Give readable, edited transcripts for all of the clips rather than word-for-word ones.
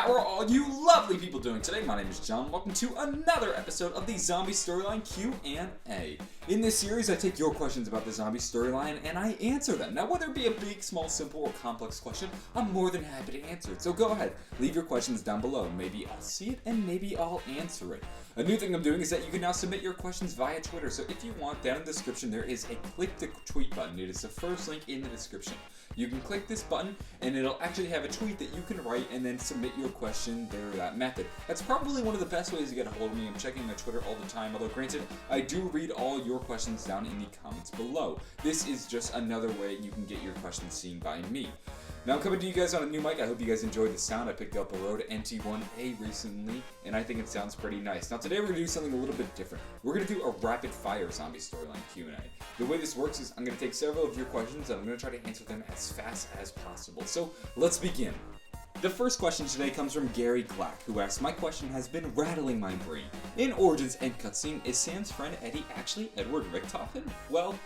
How are all you lovely people doing today? My name is John. Welcome to another episode of the Zombie Storyline Q&A. In this series, I take your questions about the zombie storyline and I answer them. Now, whether it be a big, small, simple, or complex question, I'm more than happy to answer it. So go ahead, leave your questions down below. Maybe I'll see it and maybe I'll answer it. A new thing I'm doing is that you can now submit your questions via Twitter. So if you want, down in the description, there is a click to tweet button. It is the first link in the description. You can click this button and it'll actually have a tweet that you can write and then submit your question there that method. That's probably one of the best ways to get a hold of me. I'm checking my Twitter all the time, although granted, I do read all your questions down in the comments below. This is just another way you can get your questions seen by me. Now I'm coming to you guys on a new mic. I hope you guys enjoyed the sound. I picked up a Rode NT1A recently, and I think it sounds pretty nice. Now today we're going to do something a little bit different. We're going to do a rapid fire zombie storyline Q&A. The way this works is I'm going to take several of your questions and I'm going to try to answer them as fast as possible. So let's begin. The first question today comes from Gary Glack, who asks, "My question has been rattling my brain. In Origins end cutscene, is Sam's friend Eddie actually Edward Richtofen? Well,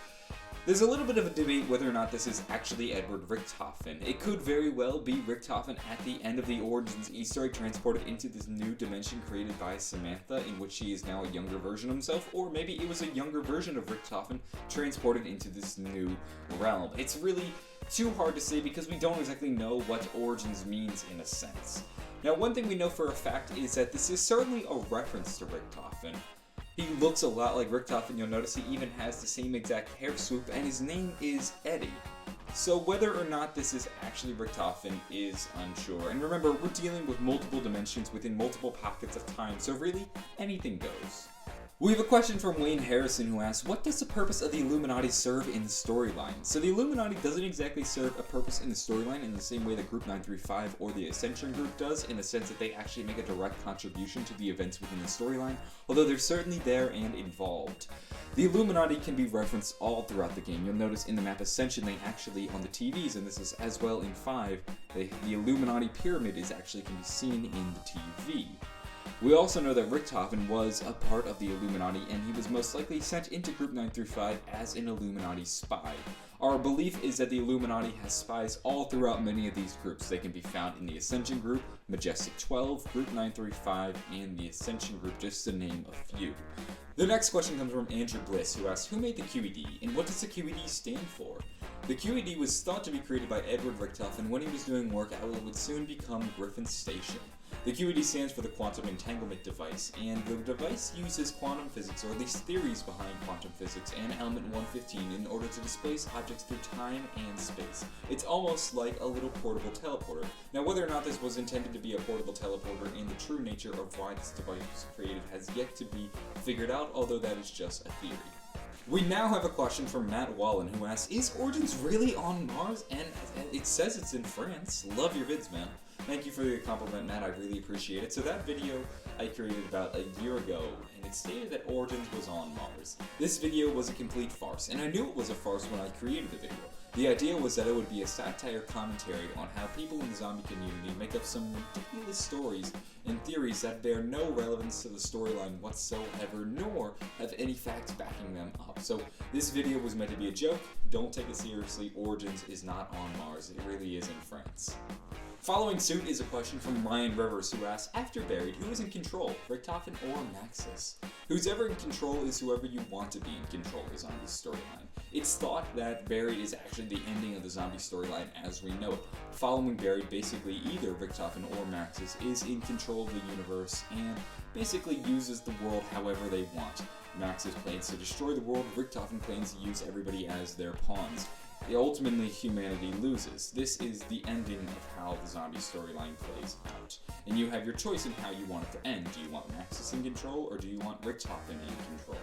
there's a little bit of a debate whether or not this is actually Edward Richtofen. It could very well be Richtofen at the end of the Origins Easter egg transported into this new dimension created by Samantha, in which he is now a younger version of himself, or maybe it was a younger version of Richtofen transported into this new realm. It's really too hard to say because we don't exactly know what Origins means in a sense. Now, one thing we know for a fact is that this is certainly a reference to Richtofen. He looks a lot like Richtofen. You'll notice he even has the same exact hair swoop, and his name is Eddie. So whether or not this is actually Richtofen is unsure. And remember, we're dealing with multiple dimensions within multiple pockets of time, so really, anything goes. We have a question from Wayne Harrison who asks, "What does the purpose of the Illuminati serve in the storyline?" So the Illuminati doesn't exactly serve a purpose in the storyline in the same way that Group 935 or the Ascension Group does, in the sense that they actually make a direct contribution to the events within the storyline, although they're certainly there and involved. The Illuminati can be referenced all throughout the game. You'll notice in the map Ascension, they actually, on the TVs, and this is as well in 5, the Illuminati pyramid is actually can be seen in the TV. We also know that Richtofen was a part of the Illuminati, and he was most likely sent into Group 935 as an Illuminati spy. Our belief is that the Illuminati has spies all throughout many of these groups. They can be found in the Ascension Group, Majestic 12, Group 935, and the Ascension Group, just to name a few. The next question comes from Andrew Bliss, who asks, "Who made the QED, and what does the QED stand for?" The QED was thought to be created by Edward Richtofen when he was doing work at what would soon become Griffin Station. The QED stands for the Quantum Entanglement Device, and the device uses quantum physics, or at least theories behind quantum physics, and element 115 in order to displace objects through time and space. It's almost like a little portable teleporter. Now, whether or not this was intended to be a portable teleporter and the true nature of why this device was created has yet to be figured out, although that is just a theory. We now have a question from Matt Wallen, who asks, "Is Origins really on Mars? And it says it's in France. Love your vids, man." Thank you for the compliment, Matt. I really appreciate it. So that video I created about a year ago, and it stated that Origins was on Mars. This video was a complete farce, and I knew it was a farce when I created the video. The idea was that it would be a satire commentary on how people in the zombie community make up some ridiculous stories and theories that bear no relevance to the storyline whatsoever, nor have any facts backing them up. So this video was meant to be a joke. Don't take it seriously. Origins is not on Mars. It really is in France. Following suit is a question from Ryan Rivers, who asks, "After Buried, who is in control, Richtofen or Maxis? Who's ever in control is whoever you want to be in control of the zombie storyline." It's thought that Buried is actually the ending of the zombie storyline as we know it. Following Buried, basically either Richtofen or Maxis is in control of the universe and basically uses the world however they want. Maxis plans to destroy the world, Richtofen plans to use everybody as their pawns. Ultimately, humanity loses. This is the ending of how the zombie storyline plays out. And you have your choice in how you want it to end. Do you want Maxis in control, or do you want Richtofen in control?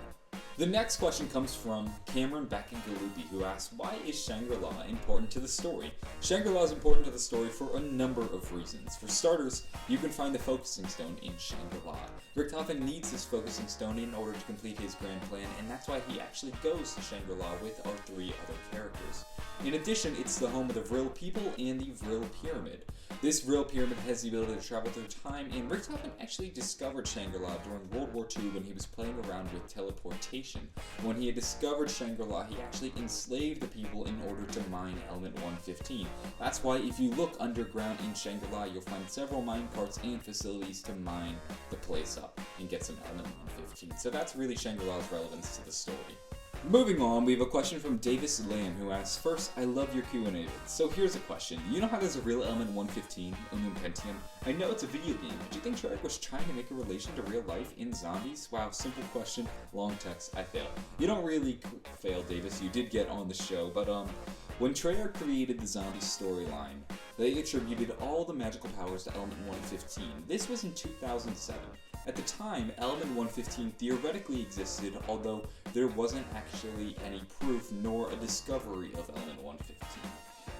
The next question comes from Cameron Beckengalupi, who asks, "Why is Shangri-La important to the story?" Shangri-La is important to the story for a number of reasons. For starters, you can find the focusing stone in Shangri-La. Richtofen needs this focusing stone in order to complete his grand plan, and that's why he actually goes to Shangri-La with our 3 other characters. In addition, it's the home of the Vril people and the Vril Pyramid. This Vril Pyramid has the ability to travel through time, and Richtofen actually discovered Shangri-La during World War II when he was playing around with teleportation. location. When he had discovered Shangri-La, he actually enslaved the people in order to mine element 115. That's why if you look underground in Shangri-La, you'll find several mine carts and facilities to mine the place up and get some element 115. So that's really Shangri-La's relevance to the story. Moving on, we have a question from Davis Lamb who asks, first, I love your Q&A vids. So here's a question. You know how there's a real element 115, Unum Pentium? I know it's a video game, but do you think Treyarch was trying to make a relation to real life in zombies? Wow, simple question, long text, I failed. You don't really fail, Davis, you did get on the show, but when Treyarch created the zombie storyline, they attributed all the magical powers to element 115. This was in 2007. At the time, element 115 theoretically existed, although there wasn't actually any proof nor a discovery of element 115.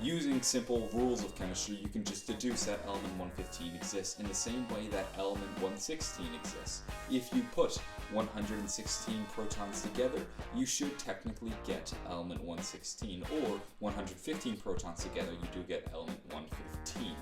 Using simple rules of chemistry, you can just deduce that element 115 exists in the same way that element 116 exists. If you put 116 protons together, you should technically get element 116, or 115 protons together, you do get element 115.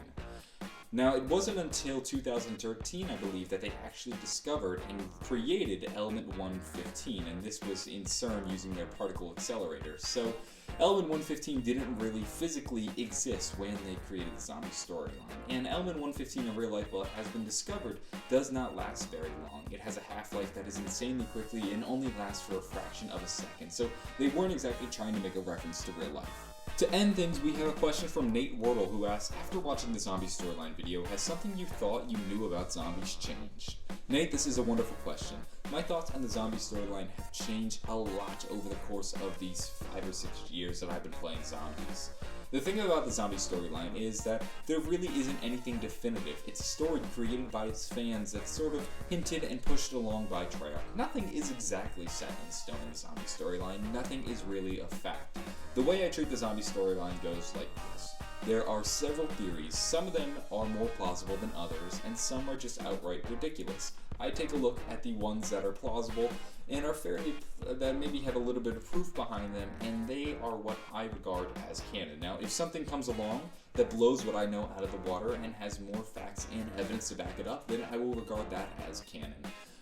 Now, it wasn't until 2013, I believe, that they actually discovered and created element 115, and this was in CERN using their particle accelerator. So, element 115 didn't really physically exist when they created the zombie storyline. And element 115 in real life, while it has been discovered, does not last very long. It has a half-life that is insanely quickly and only lasts for a fraction of a second. So, they weren't exactly trying to make a reference to real life. To end things, we have a question from Nate Wardle who asks, after watching the zombie storyline video, has something you thought you knew about zombies changed? Nate, this is a wonderful question. My thoughts on the zombie storyline have changed a lot over the course of these 5 or 6 years that I've been playing zombies. The thing about the zombie storyline is that there really isn't anything definitive. It's a story created by its fans that's sort of hinted and pushed along by Treyarch. Nothing is exactly set in stone in the zombie storyline. Nothing is really a fact. The way I treat the zombie storyline goes like this. There are several theories. Some of them are more plausible than others, and some are just outright ridiculous. I take a look at the ones that are plausible and are fairly, that maybe have a little bit of proof behind them, and they are what I regard as canon. Now, if something comes along that blows what I know out of the water and has more facts and evidence to back it up, then I will regard that as canon.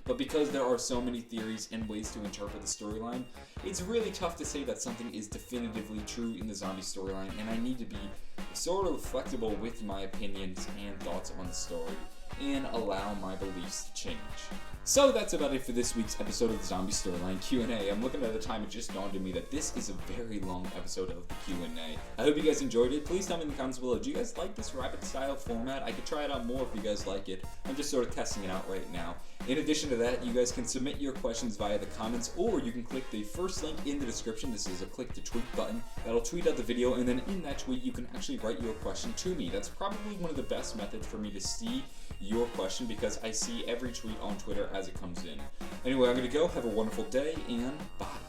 But because there are so many theories and ways to interpret the storyline, it's really tough to say that something is definitively true in the zombie storyline, and I need to be sort of flexible with my opinions and thoughts on the story, and allow my beliefs to change. So that's about it for this week's episode of the Zombie Storyline Q&A. I'm looking at the time, it just dawned on me that this is a very long episode of the Q&A. I hope you guys enjoyed it. Please tell me in the comments below, do you guys like this rapid style format? I could try it out more if you guys like it. I'm just sort of testing it out right now. In addition to that, you guys can submit your questions via the comments, or you can click the first link in the description. This is a click to tweet button. That'll tweet out the video, and then in that tweet, you can actually write your question to me. That's probably one of the best methods for me to see your question, because I see every tweet on Twitter as it comes in. Anyway, I'm going to go. Have a wonderful day, and bye.